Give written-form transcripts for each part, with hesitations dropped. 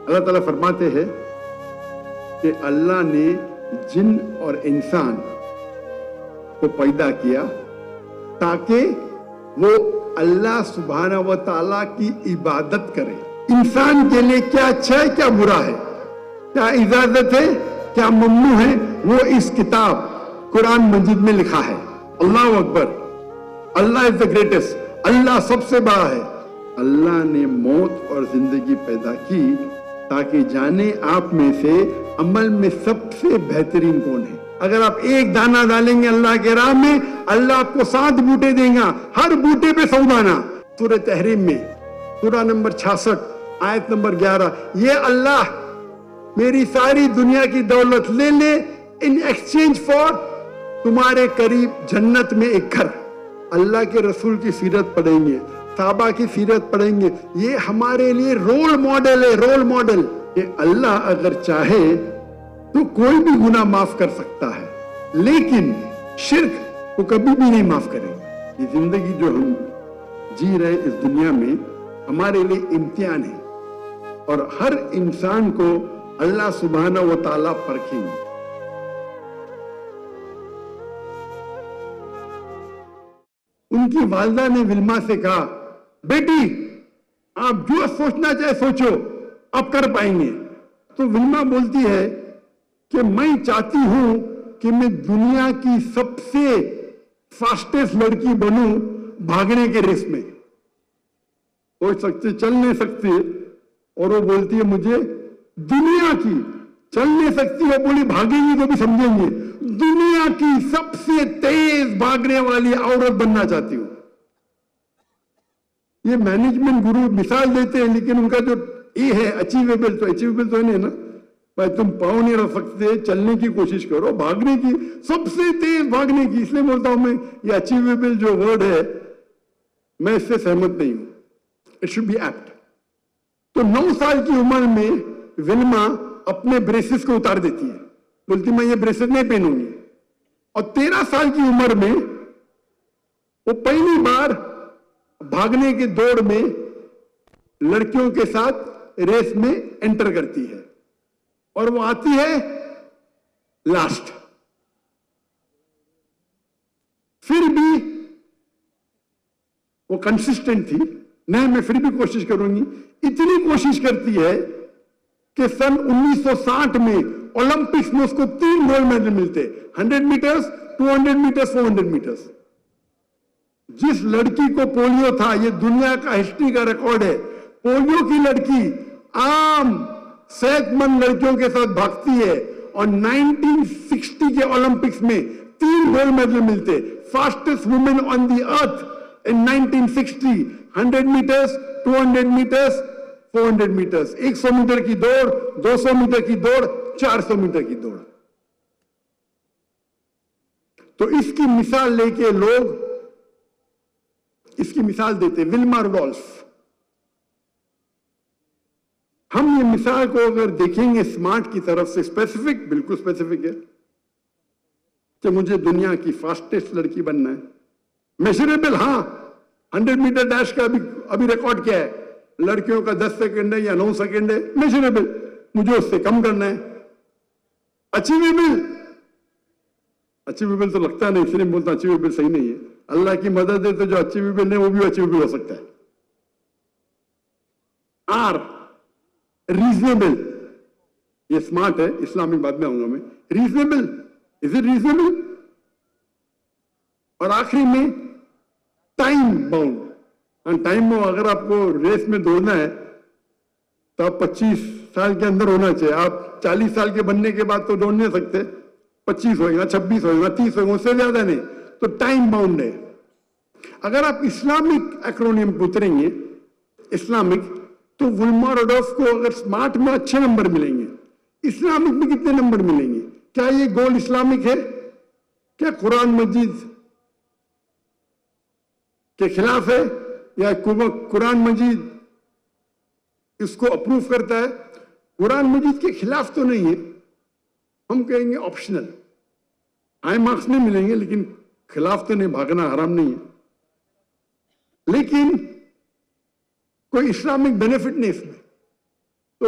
اللہ تعالیٰ فرماتے ہیں کہ اللہ نے جن اور انسان کو پیدا کیا تاکہ وہ اللہ سبحانہ و تعالیٰ کی عبادت کرے. انسان کے لیے کیا اچھا ہے کیا برا ہے, کیا اجازت ہے کیا ممنوع ہے, وہ اس کتاب قرآن مجید میں لکھا ہے. اللہ اکبر, اللہ از دا گریٹسٹ, اللہ سب سے بڑا ہے. اللہ نے موت اور زندگی پیدا کی تاکہ جانے آپ میں سے عمل میں سب سے بہترین کون ہے. اگر آپ ایک دانہ ڈالیں گے اللہ کے راہ میں, اللہ آپ کو 7 بوٹے دے گا, ہر بوٹے پہ 100 دانہ. سورہ تحریم میں سورہ نمبر 66 آیت نمبر 11, یہ اللہ میری ساری دنیا کی دولت لے لے ان ایکسچینج فار تمہارے قریب جنت میں ایک گھر. اللہ کے رسول کی سیرت پڑھیں گے, صحابہ کی سیرت پڑھیں گے, یہ ہمارے لیے رول ماڈل ہے. رول ماڈل کہ اللہ اگر چاہے تو کوئی بھی گناہ معاف کر سکتا ہے, لیکن شرک کو کبھی بھی نہیں معاف کرے گا. یہ زندگی جو ہم جی رہے اس دنیا میں ہمارے لیے امتحان ہے, اور ہر انسان کو اللہ سبحانہ و تعالیٰ پرکھیں گے. ان کی والدہ نے ولما سے کہا, بیٹی آپ جو سوچنا چاہے سوچو, آپ کر پائیں گے. تو ولما بولتی ہے کہ میں چاہتی ہوں کہ میں دنیا کی سب سے فاسٹسٹ لڑکی بنوں بھاگنے کے ریس میں. سوچ سکتے چل نہیں سکتی, اور وہ بولتی ہے مجھے دنیا کی, چل نہیں سکتی, وہ بولی بھاگیں گی تو بھی سمجھیں گے, دنیا کی سب سے تیز بھاگنے والی عورت بننا چاہتی ہوں. یہ مینجمنٹ گرو مثال دیتے ہیں, لیکن ان کا جو یہ ہے اچیویبل, تو اچیویبل تو نہیں ہے نا بھائی, تم پاؤں نہیں رکھ سکتے, چلنے کی کوشش کرو, بھاگنے کی سب سے تیز بھاگنے کی. اس لیے بولتا ہوں میں یہ اچیویبل جو ورڈ ہے میں اس سے سہمت نہیں ہوں. It should be apt. تو 9 سال کی عمر میں ولما اپنے بریسز کو اتار دیتی ہے, بولتی میں یہ بریسز نہیں پہنوں گی. اور 13 سال کی عمر میں وہ پہلی بار بھاگنے کے دوڑ میں لڑکیوں کے ساتھ ریس میں انٹر کرتی ہے, اور وہ آتی ہے لاسٹ. پھر بھی وہ کنسسٹنٹ تھی, نہیں میں پھر بھی کوشش کروں گی. اتنی کوشش کرتی ہے کہ سن 1960 میں اولمپکس میں اس کو 3 گولڈ میڈل ملتے, 100 میٹرز, 200 میٹرز, 400 میٹرز. جس لڑکی کو پولیو تھا, یہ دنیا کا ہسٹری کا ریکارڈ ہے, پولیو کی لڑکی عام صحت مند لڑکیوں کے ساتھ بھاگتی ہے, اور 1960 کے اولمپکس میں 3 گولڈ میڈل ملتے. Fastest woman on the earth in 1960, 100 metres, 200 metres, 400 metres, 100 metre کی دوڑ, 200 میٹر کی دوڑ, 400 میٹر کی دوڑ. تو اس کی مثال لے کے لوگ اس کی مثال دیتے ولما روڈولف. ہم یہ مثال کو اگر دیکھیں گے اسمارٹ کی طرف سے, اسپیسیفک, بالکل اسپیسیفک ہے کہ مجھے دنیا کی فاسٹسٹ لڑکی بننا ہے. میجریبل, ہاں 100 میٹر ڈیش کا ابھی ریکارڈ کیا ہے, لڑکیوں کا 10 سیکنڈ ہے یا 9 سیکنڈ ہے, میجریبل, مجھے اس سے کم کرنا ہے. اچیویبل, اچیویبل تو لگتا نہیں, اس لیے بولتا اچیویبل صحیح نہیں ہے. اللہ کی مدد ہے تو جو اچیویبل نہیں وہ بھی اچیویبل ہو سکتا ہے. آر ریزنیبل, یہ اسمارٹ ہے, اسلامک بات میں آؤں گا میں. Reasonable, is it reasonable. اور آخری میں ٹائم باؤنڈ. ٹائم میں اگر آپ کو ریس میں دوڑنا ہے تو آپ 25 سال کے اندر ہونا چاہیے. آپ 40 سال کے بننے کے بعد تو دوڑ نہیں سکتے, 25 ہوئے گا, 26 ہوئے گا, 30 ہوئے گا, اس سے زیادہ نہیں. تو ٹائم باؤنڈ ہے. اگر آپ اسلامک ایکرونیم اتریں گے اسلامک, تو ولما روڈولف کو اگر اسمارٹ میں اچھے نمبر ملیں گے, اسلامک میں کتنے نمبر ملیں گے؟ کیا یہ گول اسلامک ہے؟ کیا قرآن مجید کے خلاف ہے یا قرآن مجید اس کو اپروو کرتا ہے؟ قرآن مجید کے خلاف تو نہیں ہے, ہم کہیں گے آپشنل. ہائی مارکس نہیں ملیں گے, لیکن خلاف تو نہیں, بھاگنا حرام نہیں ہے. لیکن کوئی اسلامک بینیفٹ نہیں اس میں. تو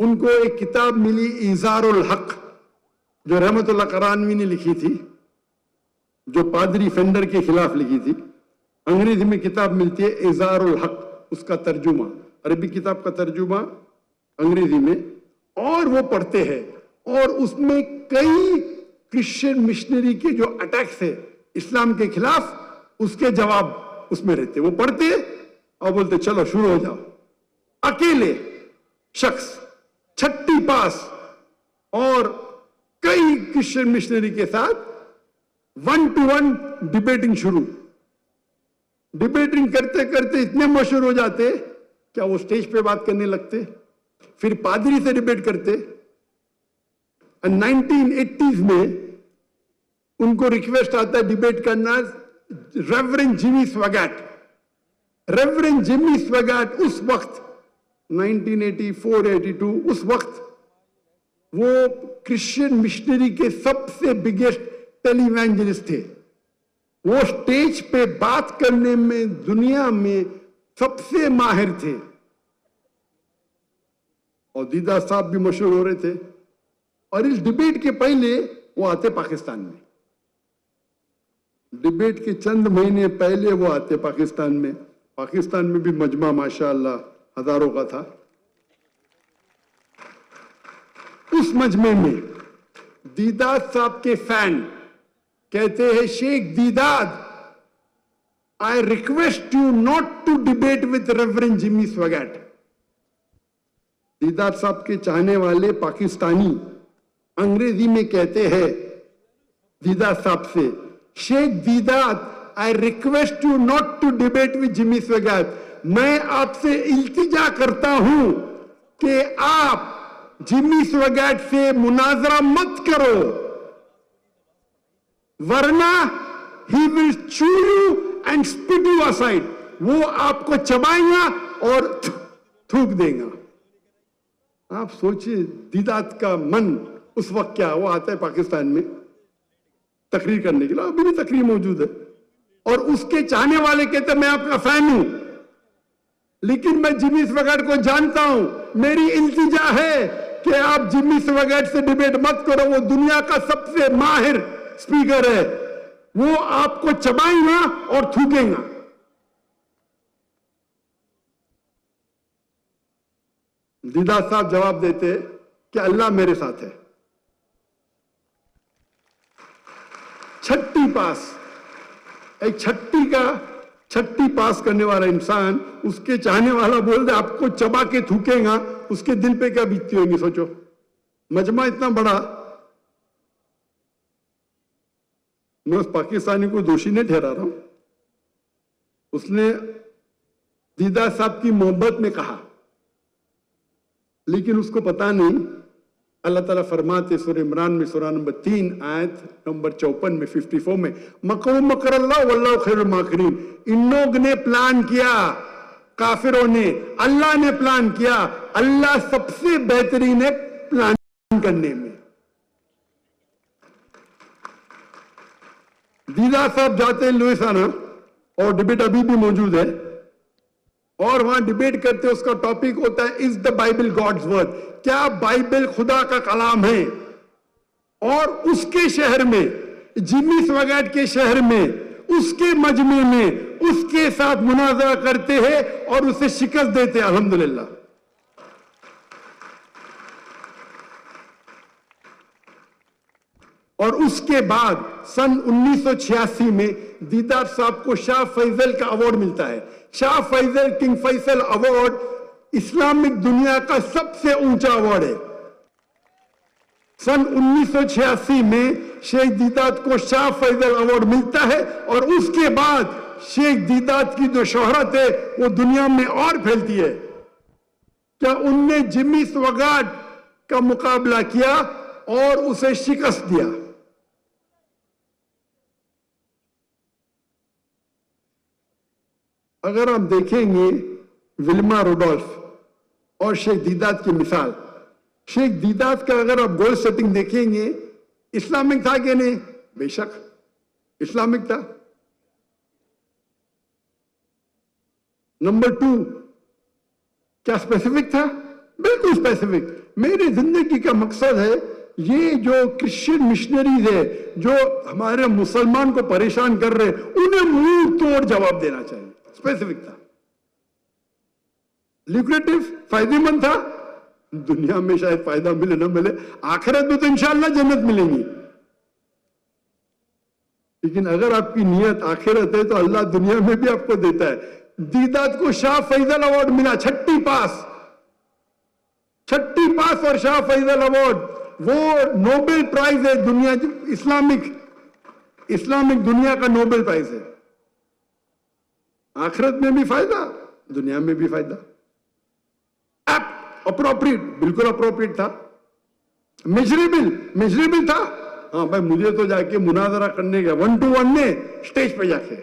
ان کو ایک کتاب ملی ایزار الحق، جو رحمت اللہ قرآنوی نے لکھی تھی، جو پادری فینڈر کے خلاف لکھی تھی. انگریزی میں کتاب ملتی ہے ایزار الحق، اس کا ترجمہ، عربی کتاب کا ترجمہ انگریزی میں، اور وہ پڑھتے ہیں. اور اس میں کئی کرسچن مشنری کے جو اٹیکس ہے اسلام کے خلاف، اس کے جواب اس میں رہتے. وہ پڑھتے اور بولتے چلو شروع ہو جاؤ. اکیلے شخص 6 پاس اور کئی کرسچن مشنری کے ساتھ 1 to 1 ڈیبیٹنگ شروع. ڈیبیٹنگ کرتے کرتے اتنے مشہور ہو جاتے کیا وہ سٹیج پہ بات کرنے لگتے، پھر پادری سے ڈیبیٹ کرتے. 1980s میں ان کو ریکویسٹ آتا ہے ڈیبیٹ کرنا ریورنڈ جیمی سواگیٹ. ریورنڈ جیمی سواگیٹ اس وقت 1984-82 اس وقت وہ کرسچین مشنری کے سب سے بگیسٹ ٹیلی ایوانجلسٹ تھے. وہ سٹیج پہ بات کرنے میں دنیا میں سب سے ماہر تھے. اور دیدہ صاحب بھی مشہور ہو رہے تھے. اور اس ڈیبیٹ کے پہلے وہ آتے پاکستان میں، ڈیبیٹ کے چند مہینے پہلے وہ آتے پاکستان میں. پاکستان میں بھی مجمع ماشاءاللہ ہزاروں کا تھا. اس مجمع میں دیداد صاحب کے فین کہتے ہیں شیخ Deedat I request you not to debate with Reverend Jimmy Swaggart. Deedat صاحب کے چاہنے والے پاکستانی انگریزی میں کہتے ہیں دیداد صاحب سے شیخ Deedat I request you not to debate with Jimmy Swaggart. میں آپ سے التجا کرتا ہوں کہ آپ جمی سواگیٹ سے مناظرہ مت کرو، ورنہ he will chew you and spit you aside. وہ آپ کو چبائیں گا اور تھوک دے گا. آپ سوچئے دیدات کا من اس وقت کیا. وہ آتا ہے پاکستان میں تقریر کرنے کے لیے، ابھی بھی تقریر موجود ہے، اور اس کے چاہنے والے کہتے ہیں میں آپ کا فین ہوں، لیکن میں جمی سواگیٹ کو جانتا ہوں، میری التجا ہے کہ آپ جمی سواگیٹ سے ڈیبیٹ مت کرو. وہ دنیا کا سب سے ماہر سپیکر ہے، وہ آپ کو چبائیں گا اور تھوکیں گا. دیداد صاحب جواب دیتے کہ اللہ میرے ساتھ ہے. 6 پاس، ایک 6 پاس کرنے والا انسان، اس کے چاہنے والا بول دے آپ کو چبا کے تھوکے گا، اس کے دل پہ کیا بیتتی ہوگی سوچو. مجمع اتنا بڑا. میں اس پاکستانی کو دوشی نہیں ٹھہرا رہا ہوں، اس نے دیداد صاحب کی محبت میں کہا، لیکن اس کو پتا نہیں. اللہ تعالیٰ فرماتے سورہ عمران میں سورہ نمبر 3 آیت نمبر 54 میں 54 میں مکر مکر اللہ واللہ خیر الماکرین. ان لوگ نے پلان کیا، کافروں نے، اللہ نے پلان کیا. اللہ سب سے بہترین ہے پلان کرنے میں. دیداد صاحب جاتے ہیں لوئیسانا، اور ڈیبیٹ ابھی بھی موجود ہے، اور وہاں ڈیبیٹ کرتے. اس کا ٹاپک ہوتا ہے از دا بائبل گاڈز ورڈ؟ کیا بائبل خدا کا کلام ہے؟ اور اس کے شہر میں، جمی سواگیٹ کے شہر میں، اس کے مجمع میں اس کے ساتھ مناظرہ کرتے ہیں اور اسے شکست دیتے. الحمدللہ. اور اس کے بعد سن 1986 میں دیداد صاحب کو شاہ فیصل کا ایوارڈ ملتا ہے. Shah Faisal king Faisal award Islamic دنیا کا سب سے اونچا ایوارڈ ہے. سن 1986 میں شیخ دیداد کو شاہ فیصل ایوارڈ ملتا ہے، اور اس کے بعد شیخ دیداد کی جو شہرت ہے وہ دنیا میں اور پھیلتی ہے. کیا ان نے جمی سواگیٹ کا مقابلہ کیا اور اسے شکست دیا. اگر آپ دیکھیں گے ولما روڈولف اور شیخ دیداد کی مثال، شیخ دیداد کا اگر آپ گول سیٹنگ دیکھیں گے، اسلامک تھا کہ نہیں؟ بے شک اسلامک تھا. نمبر 2 کیا اسپیسیفک تھا؟ بالکل اسپیسیفک. میری زندگی کا مقصد ہے یہ جو کرسچن مشنریز ہے جو ہمارے مسلمان کو پریشان کر رہے انہیں منہ توڑ جواب دینا چاہیے. اسپیسیفک تھا, لیکریٹو, فائدے مند تھا. دنیا میں شاید فائدہ ملے نہ ملے, آخرت میں تو انشاءاللہ جنت ملیں گی. لیکن اگر آپ کی نیت آخرت ہے تو اللہ دنیا میں بھی آپ کو دیتا ہے. دیدات کو شاہ فیصل ایوارڈ ملا, چھٹی پاس اور شاہ فیصل ایوارڈ, وہ نوبل پرائز ہے دنیا, اسلامک دنیا کا نوبل پرائز ہے. آخرت میں بھی فائدہ, دنیا میں بھی فائدہ. اپروپریٹ, بالکل اپروپریٹ تھا. میجریبل تھا. ہاں بھائی, مجھے تو جا کے مناظرہ کرنے گیا 1-to-1 میں اسٹیج پہ جا کے